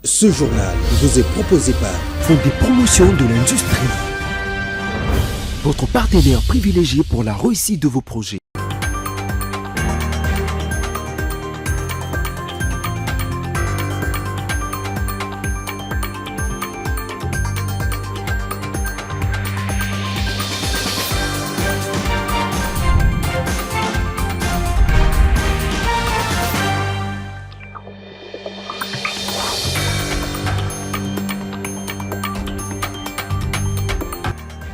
Ce journal vous est proposé par Fonds des promotions de l'industrie, votre partenaire privilégié pour la réussite de vos projets.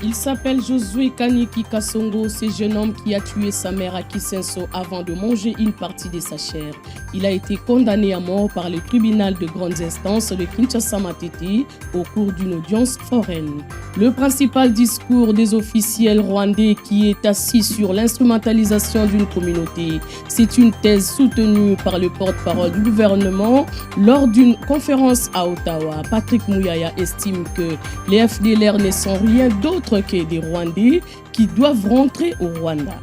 Il s'appelle Josué Kaniki Kasongo, ce jeune homme qui a tué sa mère à Kisenso avant de manger une partie de sa chair. Il a été condamné à mort par le tribunal de grande instance de Kinshasa-Matete au cours d'une audience foraine. Le principal discours des officiels rwandais qui est assis sur l'instrumentalisation d'une communauté, c'est une thèse soutenue par le porte-parole du gouvernement lors d'une conférence à Ottawa. Patrick Mouyaya estime que les FDLR ne sont rien d'autre que des Rwandais qui doivent rentrer au Rwanda.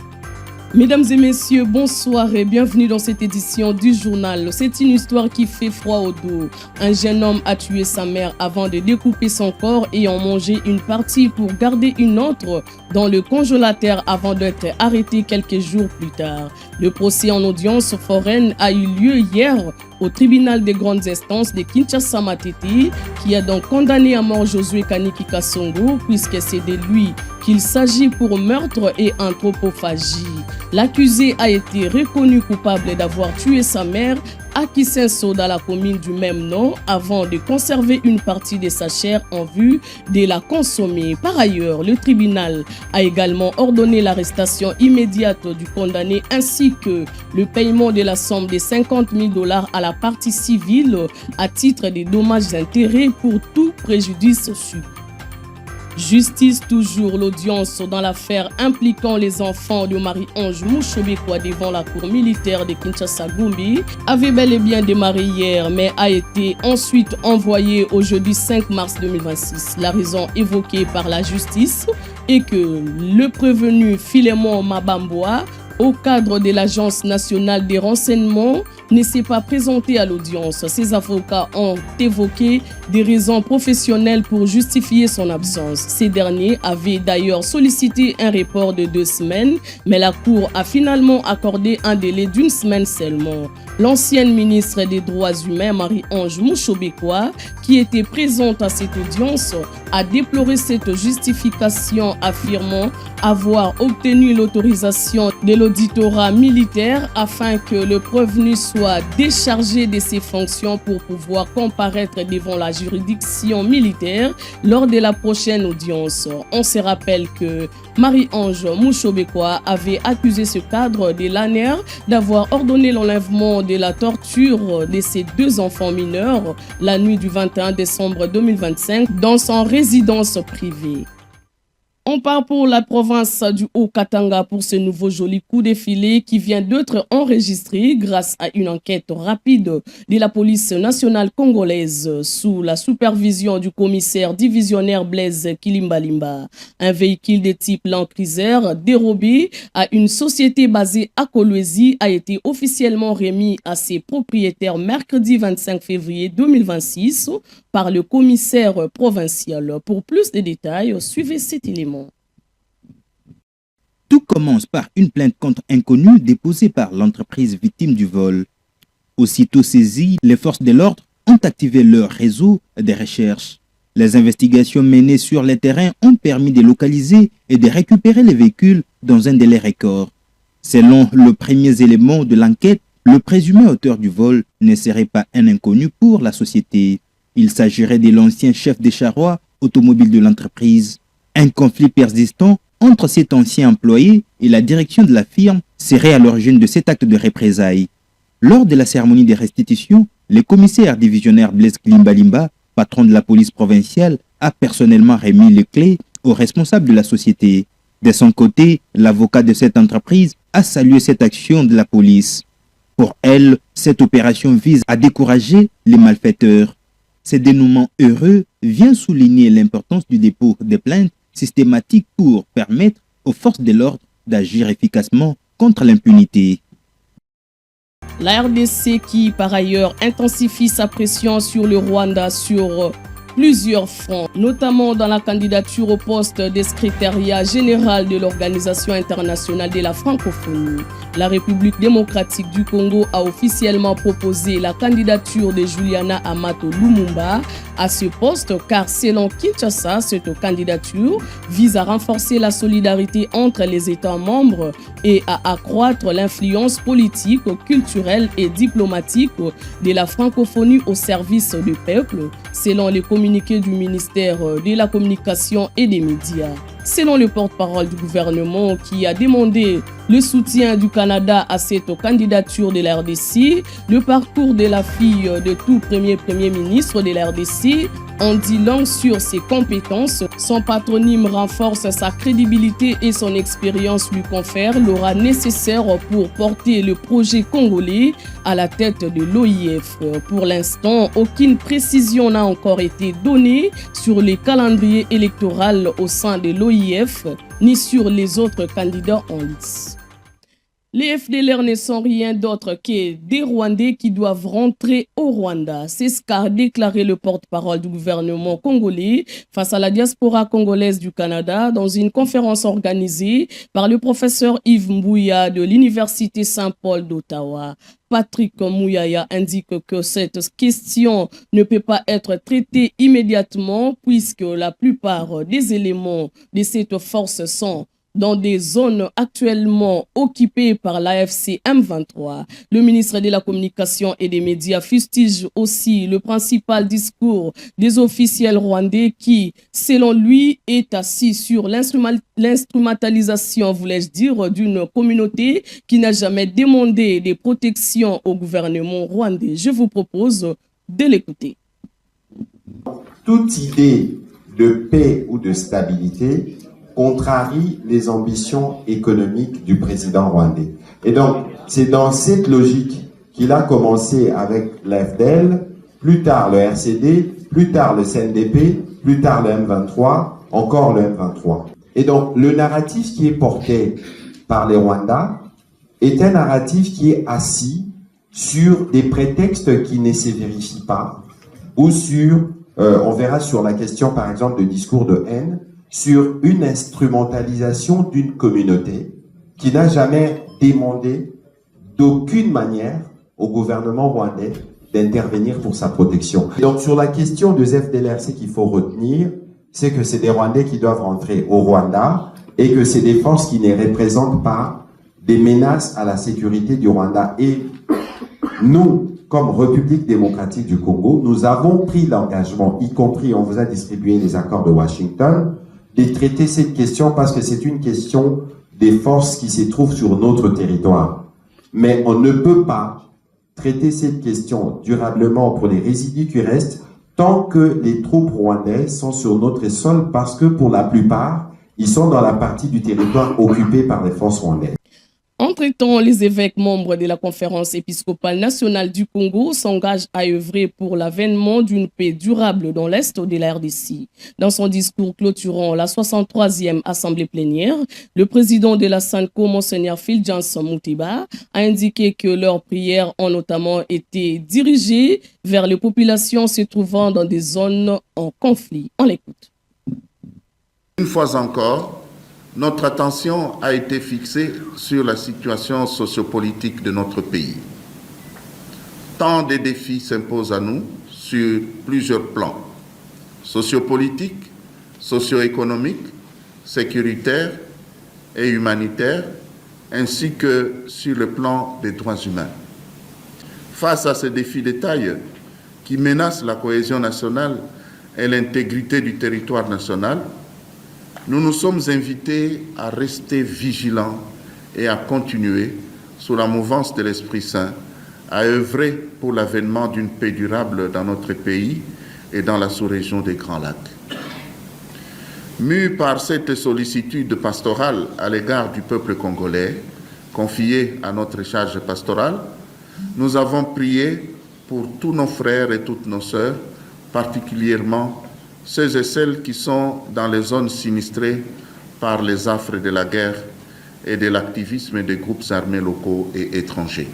Mesdames et messieurs, bonsoir et bienvenue dans cette édition du journal. C'est une histoire qui fait froid au dos. Un jeune homme a tué sa mère avant de découper son corps et en manger une partie pour garder une autre dans le congélateur avant d'être arrêté quelques jours plus tard. Le procès en audience foraine a eu lieu hier au tribunal des grandes instances de Kinshasa-Matete qui a donc condamné à mort Josué Kaniki Kasongo puisque c'est de lui qu'il s'agit pour meurtre et anthropophagie. L'accusé a été reconnu coupable d'avoir tué sa mère à Kisenso dans la commune du même nom avant de conserver une partie de sa chair en vue de la consommer. Par ailleurs, le tribunal a également ordonné l'arrestation immédiate du condamné ainsi que le paiement de la somme de $50 000 à la partie civile à titre de dommages-intérêts pour tout préjudice subi. Justice toujours, l'audience dans l'affaire impliquant les enfants de Marie-Ange Mouchobekwa devant la cour militaire de Kinshasa-Gombe avait bel et bien démarré hier mais a été ensuite envoyée au jeudi 5 mars 2026. La raison évoquée par la justice est que le prévenu Philémon Mabamboa, au cadre de l'Agence nationale des renseignements, ne s'est pas présenté à l'audience. Ses avocats ont évoqué des raisons professionnelles pour justifier son absence. Ces derniers avaient d'ailleurs sollicité un report de 2 semaines, mais la Cour a finalement accordé un délai d'1 semaine seulement. L'ancienne ministre des Droits humains, Marie-Ange Mouchobekwa, qui était présente à cette audience, a déploré cette justification, affirmant avoir obtenu l'autorisation de l'auditorat militaire afin que le prévenu soit déchargé de ses fonctions pour pouvoir comparaître devant la juridiction militaire lors de la prochaine audience. On se rappelle que Marie-Ange Mouchobekwa avait accusé ce cadre de l'ANR d'avoir ordonné l'enlèvement de la torture de ses 2 enfants mineurs la nuit du 21 décembre 2025 dans son résidence privée. On part pour la province du Haut-Katanga pour ce nouveau joli coup de filet qui vient d'être enregistré grâce à une enquête rapide de la police nationale congolaise sous la supervision du commissaire divisionnaire Blaise Kilimbalimba. Un véhicule de type Land Cruiser dérobé à une société basée à Kolwezi a été officiellement remis à ses propriétaires mercredi 25 février 2026 par le commissaire provincial. Pour plus de détails, suivez cet élément. Tout commence par une plainte contre inconnu déposée par l'entreprise victime du vol. Aussitôt saisies, les forces de l'ordre ont activé leur réseau de recherche. Les investigations menées sur le terrain ont permis de localiser et de récupérer les véhicules dans un délai record. Selon les premiers éléments de l'enquête, le présumé auteur du vol ne serait pas un inconnu pour la société. Il s'agirait de l'ancien chef des charrois automobiles de l'entreprise. Un conflit persistant entre cet ancien employé et la direction de la firme serait à l'origine de cet acte de représailles. Lors de la cérémonie de restitution, le commissaire divisionnaire Blaise Kilimbalimba, patron de la police provinciale, a personnellement remis les clés aux responsables de la société. De son côté, l'avocat de cette entreprise a salué cette action de la police. Pour elle, cette opération vise à décourager les malfaiteurs. Ce dénouement heureux vient souligner l'importance du dépôt des plaintes systématiques pour permettre aux forces de l'ordre d'agir efficacement contre l'impunité. La RDC qui, par ailleurs, intensifie sa pression sur le Rwanda sur plusieurs fronts, notamment dans la candidature au poste des secrétariat général de l'Organisation internationale de la francophonie. La République démocratique du Congo a officiellement proposé la candidature de Juliana Amato Lumumba à ce poste car selon Kinshasa, cette candidature vise à renforcer la solidarité entre les États membres et à accroître l'influence politique, culturelle et diplomatique de la francophonie au service du peuple, selon les communiqués du ministère de la Communication et des Médias. Selon le porte-parole du gouvernement qui a demandé le soutien du Canada à cette candidature de la RDC, le parcours de la fille de tout premier ministre de la RDC en dit long sur ses compétences. Son patronyme renforce sa crédibilité et son expérience lui confère l'aura nécessaire pour porter le projet congolais à la tête de l'OIF. Pour l'instant, aucune précision n'a encore été donnée sur les calendriers électoraux au sein de l'OIF ni sur les autres candidats en lice. Les FDLR ne sont rien d'autre que des Rwandais qui doivent rentrer au Rwanda. C'est ce qu'a déclaré le porte-parole du gouvernement congolais face à la diaspora congolaise du Canada dans une conférence organisée par le professeur Yves Mbouya de l'Université Saint-Paul d'Ottawa. Patrick Mouyaya indique que cette question ne peut pas être traitée immédiatement puisque la plupart des éléments de cette force sont dans des zones actuellement occupées par l'AFC M23. Le ministre de la Communication et des Médias fustige aussi le principal discours des officiels rwandais qui, selon lui, est assis sur l'instrumentalisation, voulais-je dire, d'une communauté qui n'a jamais demandé des protections au gouvernement rwandais. Je vous propose de l'écouter. Toute idée de paix ou de stabilité contrarie les ambitions économiques du président rwandais. Et donc, c'est dans cette logique qu'il a commencé avec l'AFDL, plus tard le RCD, plus tard le CNDP, plus tard le M23, encore le M23. Et donc, le narratif qui est porté par les Rwandais est un narratif qui est assis sur des prétextes qui ne se vérifient pas, ou sur, on verra sur la question par exemple de discours de haine, sur une instrumentalisation d'une communauté qui n'a jamais demandé d'aucune manière au gouvernement rwandais d'intervenir pour sa protection. Donc sur la question des FDLR, ce qu'il faut retenir, c'est que c'est des Rwandais qui doivent rentrer au Rwanda et que c'est des forces qui ne représentent pas des menaces à la sécurité du Rwanda. Et nous, comme République démocratique du Congo, nous avons pris l'engagement, y compris on vous a distribué les accords de Washington, de traiter cette question parce que c'est une question des forces qui se trouvent sur notre territoire. Mais on ne peut pas traiter cette question durablement pour les résidus qui restent tant que les troupes rwandaises sont sur notre sol parce que pour la plupart, ils sont dans la partie du territoire occupée par les forces rwandaises. Entre-temps, les évêques membres de la conférence épiscopale nationale du Congo s'engagent à œuvrer pour l'avènement d'une paix durable dans l'Est de la RDC. Dans son discours clôturant la 63e assemblée plénière, le président de la SANCO, Monseigneur Fulgence Muteba, a indiqué que leurs prières ont notamment été dirigées vers les populations se trouvant dans des zones en conflit. On l'écoute. Une fois encore, notre attention a été fixée sur la situation sociopolitique de notre pays. Tant de défis s'imposent à nous sur plusieurs plans, sociopolitiques, socio-économiques, sécuritaires et humanitaires, ainsi que sur le plan des droits humains. Face à ces défis de taille qui menacent la cohésion nationale et l'intégrité du territoire national, nous nous sommes invités à rester vigilants et à continuer, sous la mouvance de l'Esprit Saint, à œuvrer pour l'avènement d'une paix durable dans notre pays et dans la sous-région des Grands Lacs. Mus par cette sollicitude pastorale à l'égard du peuple congolais, confiée à notre charge pastorale, nous avons prié pour tous nos frères et toutes nos sœurs, particulièrement ceux et celles qui sont dans les zones sinistrées par les affres de la guerre et de l'activisme des groupes armés locaux et étrangers.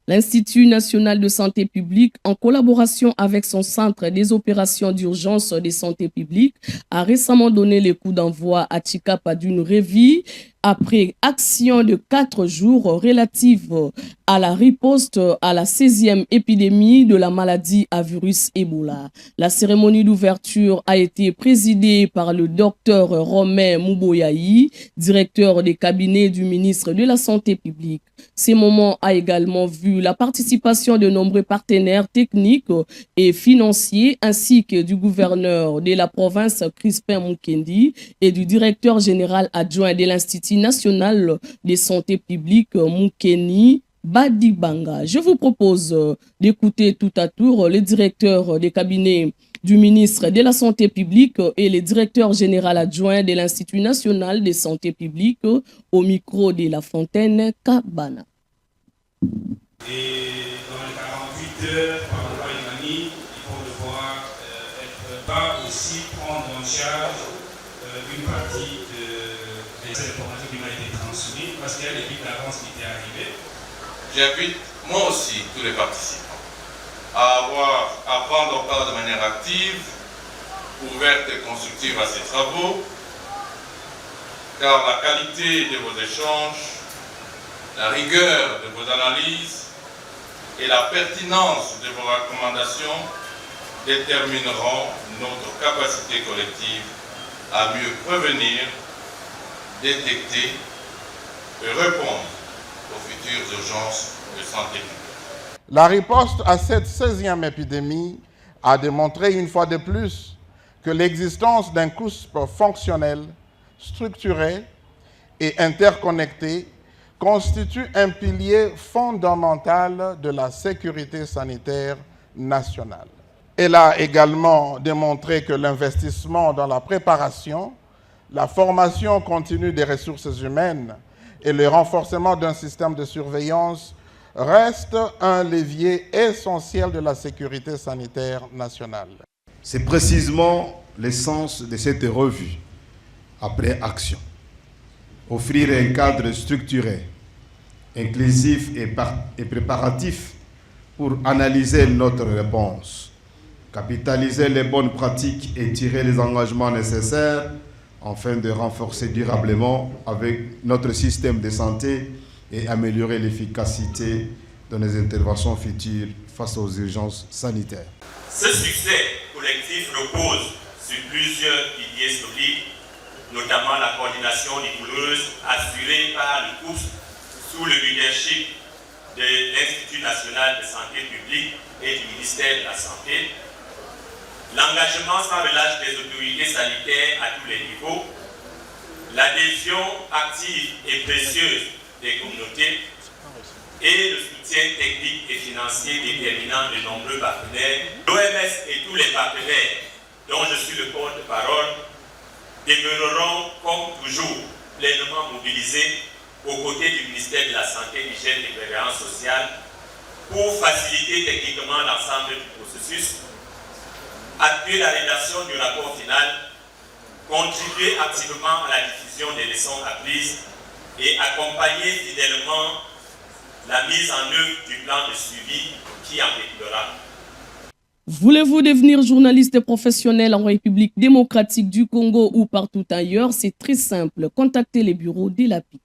L'Institut national de santé publique, en collaboration avec son centre des opérations d'urgence de santé publique, a récemment donné le coup d'envoi à Tchikapa d'une revue après action de 4 jours relative à la riposte à la 16e épidémie de la maladie à virus Ebola. La cérémonie d'ouverture a été présidée par le docteur Romain Mouboyaï, directeur des cabinets du ministre de la Santé publique. Ce moment a également vu la participation de nombreux partenaires techniques et financiers ainsi que du gouverneur de la province Crispin Mukendi et du directeur général adjoint de l'Institut national de santé publique Mukeni Badibanga. Je vous propose d'écouter tout à tour le directeur des cabinets du ministre de la Santé publique et le directeur général adjoint de l'Institut national de santé publique au micro de La Fontaine Kabana. Et dans les 48 heures par la loi Imani, ils vont devoir aussi prendre en charge une partie des informations qui m'ont été transmises parce qu'il y a des buts d'avance qui étaient arrivés. J'invite moi aussi tous les participants à prendre part de manière active, ouverte et constructive à ces travaux, car la qualité de vos échanges, la rigueur de vos analyses et la pertinence de vos recommandations détermineront notre capacité collective à mieux prévenir, détecter et répondre aux futures urgences de santé publique. La riposte à cette 16e épidémie a démontré une fois de plus que l'existence d'un CUSP fonctionnel, structuré et interconnecté constitue un pilier fondamental de la sécurité sanitaire nationale. Elle a également démontré que l'investissement dans la préparation, la formation continue des ressources humaines et le renforcement d'un système de surveillance reste un levier essentiel de la sécurité sanitaire nationale. C'est précisément l'essence de cette revue, après action. Offrir un cadre structuré, inclusif et préparatif pour analyser notre réponse, capitaliser les bonnes pratiques et tirer les engagements nécessaires afin de renforcer durablement avec notre système de santé et améliorer l'efficacité de nos interventions futures face aux urgences sanitaires. Ce succès collectif repose sur plusieurs piliers solides, notamment la coordination rigoureuse assurée par le CUSP sous le leadership de l'Institut national de santé publique et du ministère de la Santé, l'engagement sans relâche des autorités sanitaires à tous les niveaux, l'adhésion active et précieuse des communautés et le soutien technique et financier déterminant de nombreux partenaires, l'OMS et tous les partenaires dont je suis le porte-parole demeureront comme toujours pleinement mobilisés aux côtés du ministère de la Santé, d'Hygiène et de Prévoyance sociale pour faciliter techniquement l'ensemble du processus, appuyer la rédaction du rapport final, contribuer activement à la diffusion des leçons apprises et accompagner fidèlement la mise en œuvre du plan de suivi qui en découlera. Voulez-vous devenir journaliste professionnel en République démocratique du Congo ou partout ailleurs? C'est très simple. Contactez les bureaux de l'APIC.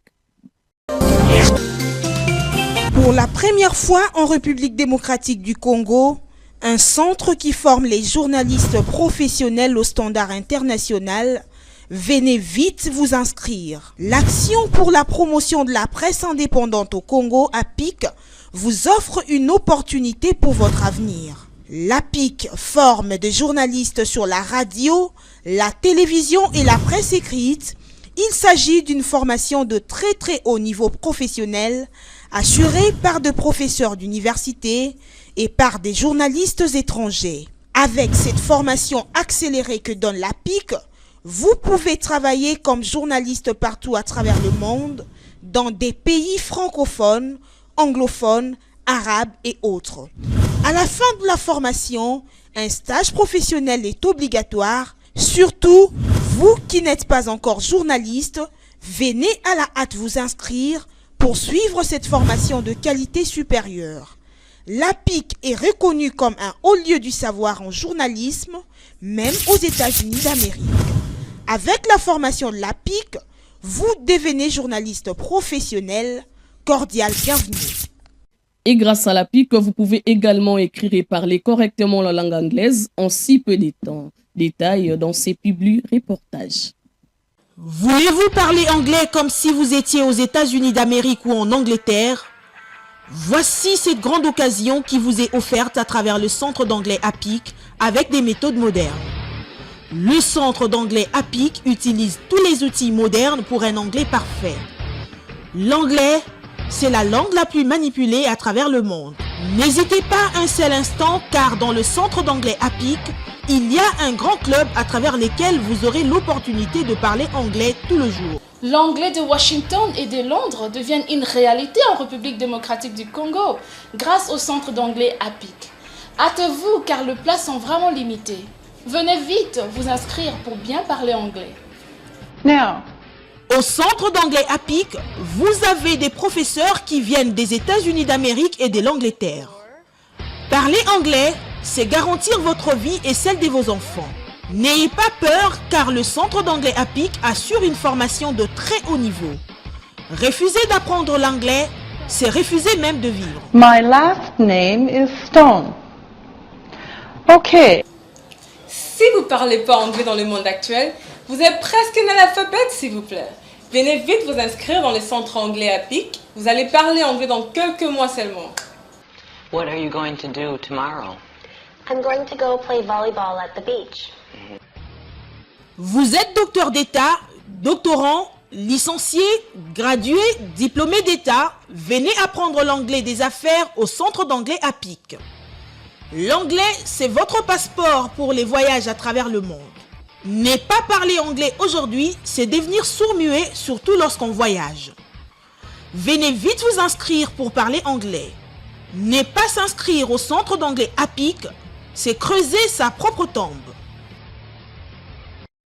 Pour la première fois en République démocratique du Congo, un centre qui forme les journalistes professionnels au standard international. Venez vite vous inscrire. L'Action pour la promotion de la presse indépendante au Congo, APIC, vous offre une opportunité pour votre avenir. L'APIC forme des journalistes sur la radio, la télévision et la presse écrite. Il s'agit d'une formation de très haut niveau professionnel, assurée par des professeurs d'université et par des journalistes étrangers. Avec cette formation accélérée que donne l'APIC, vous pouvez travailler comme journaliste partout à travers le monde, dans des pays francophones, anglophones, arabes et autres. À la fin de la formation, un stage professionnel est obligatoire. Surtout, vous qui n'êtes pas encore journaliste, venez à la hâte vous inscrire Pour suivre cette formation de qualité supérieure, l'APIC est reconnu comme un haut lieu du savoir en journalisme, même aux États-Unis d'Amérique. Avec la formation de l'APIC, vous devenez journaliste professionnel. Cordial bienvenue. Et grâce à l'APIC, vous pouvez également écrire et parler correctement la langue anglaise en si peu de temps. Détail dans ces publi-reportages. Voulez-vous parler anglais comme si vous étiez aux États-Unis d'Amérique ou en Angleterre? Voici cette grande occasion qui vous est offerte à travers le Centre d'anglais APIC avec des méthodes modernes. Le Centre d'anglais APIC utilise tous les outils modernes pour un anglais parfait. L'anglais, c'est la langue la plus manipulée à travers le monde. N'hésitez pas un seul instant car dans le Centre d'anglais APIC, il y a un grand club à travers lequel vous aurez l'opportunité de parler anglais tout le jour. L'anglais de Washington et de Londres devient une réalité en République démocratique du Congo grâce au Centre d'anglais APIC. Hâtez-vous car les places sont vraiment limitées. Venez vite vous inscrire pour bien parler anglais. Now. Au Centre d'anglais APIC, vous avez des professeurs qui viennent des États-Unis d'Amérique et de l'Angleterre. Parler anglais, c'est garantir votre vie et celle de vos enfants. N'ayez pas peur car le Centre d'anglais APIC assure une formation de très haut niveau. Refuser d'apprendre l'anglais, c'est refuser même de vivre. My last name is Stone. Ok. Si vous ne parlez pas anglais dans le monde actuel, vous êtes presque un analphabète, s'il vous plaît. Venez vite vous inscrire dans le Centre anglais APIC. Vous allez parler anglais dans quelques mois seulement. What are you going to do tomorrow? I'm going to go play volleyball at the beach. Vous êtes docteur d'État, doctorant, licencié, gradué, diplômé d'État. Venez apprendre l'anglais des affaires au Centre d'anglais APIC. L'anglais, c'est votre passeport pour les voyages à travers le monde. Ne pas parler anglais aujourd'hui, c'est devenir sourd-muet, surtout lorsqu'on voyage. Venez vite vous inscrire pour parler anglais. Ne pas s'inscrire au Centre d'anglais APIC, c'est creuser sa propre tombe.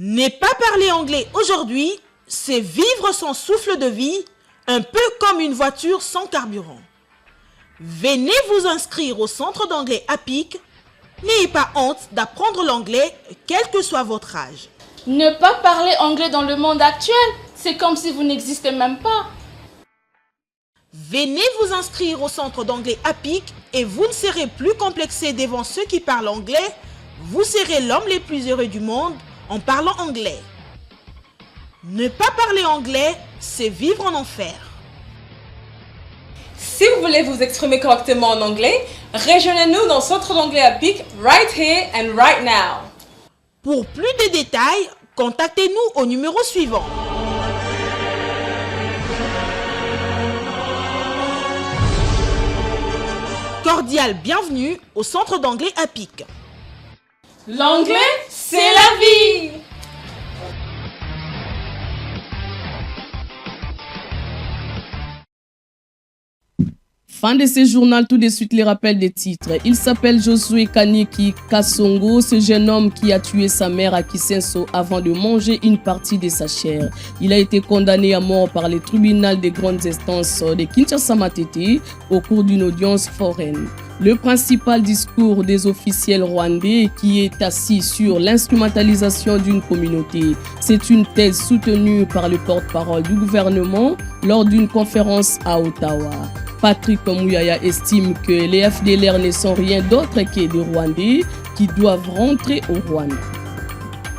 Ne pas parler anglais aujourd'hui, c'est vivre son souffle de vie, un peu comme une voiture sans carburant. Venez vous inscrire au Centre d'anglais APIC. N'ayez pas honte d'apprendre l'anglais, quel que soit votre âge. Ne pas parler anglais dans le monde actuel, c'est comme si vous n'existez même pas. Venez vous inscrire au Centre d'anglais APIC et vous ne serez plus complexé devant ceux qui parlent anglais. Vous serez l'homme le plus heureux du monde en parlant anglais. Ne pas parler anglais, c'est vivre en enfer. Si vous voulez vous exprimer correctement en anglais, rejoignez-nous dans le Centre d'anglais APIC right here and right now. Pour plus de détails, contactez-nous au numéro suivant. Cordial bienvenue au Centre d'anglais APIC. L'anglais, c'est la vie! Fin de ce journal, tout de suite les rappels des titres. Il s'appelle Josué Kaniki Kasongo, ce jeune homme qui a tué sa mère à Kisenso avant de manger une partie de sa chair. Il a été condamné à mort par le tribunal des grandes instances de Kinshasa-Matete au cours d'une audience foraine. Le principal discours des officiels rwandais qui est assis sur l'instrumentalisation d'une communauté. C'est une thèse soutenue par le porte-parole du gouvernement lors d'une conférence à Ottawa. Patrick Mouyaya estime que les FDLR ne sont rien d'autre que des Rwandais qui doivent rentrer au Rwanda.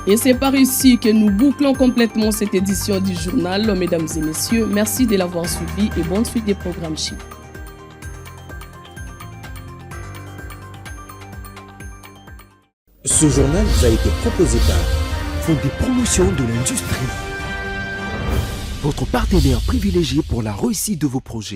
Et c'est par ici que nous bouclons complètement cette édition du journal. Mesdames et messieurs, merci de l'avoir suivi et bonne suite des programmes chic. Ce journal vous a été proposé par Fonds de promotion de l'industrie. Votre partenaire privilégié pour la réussite de vos projets.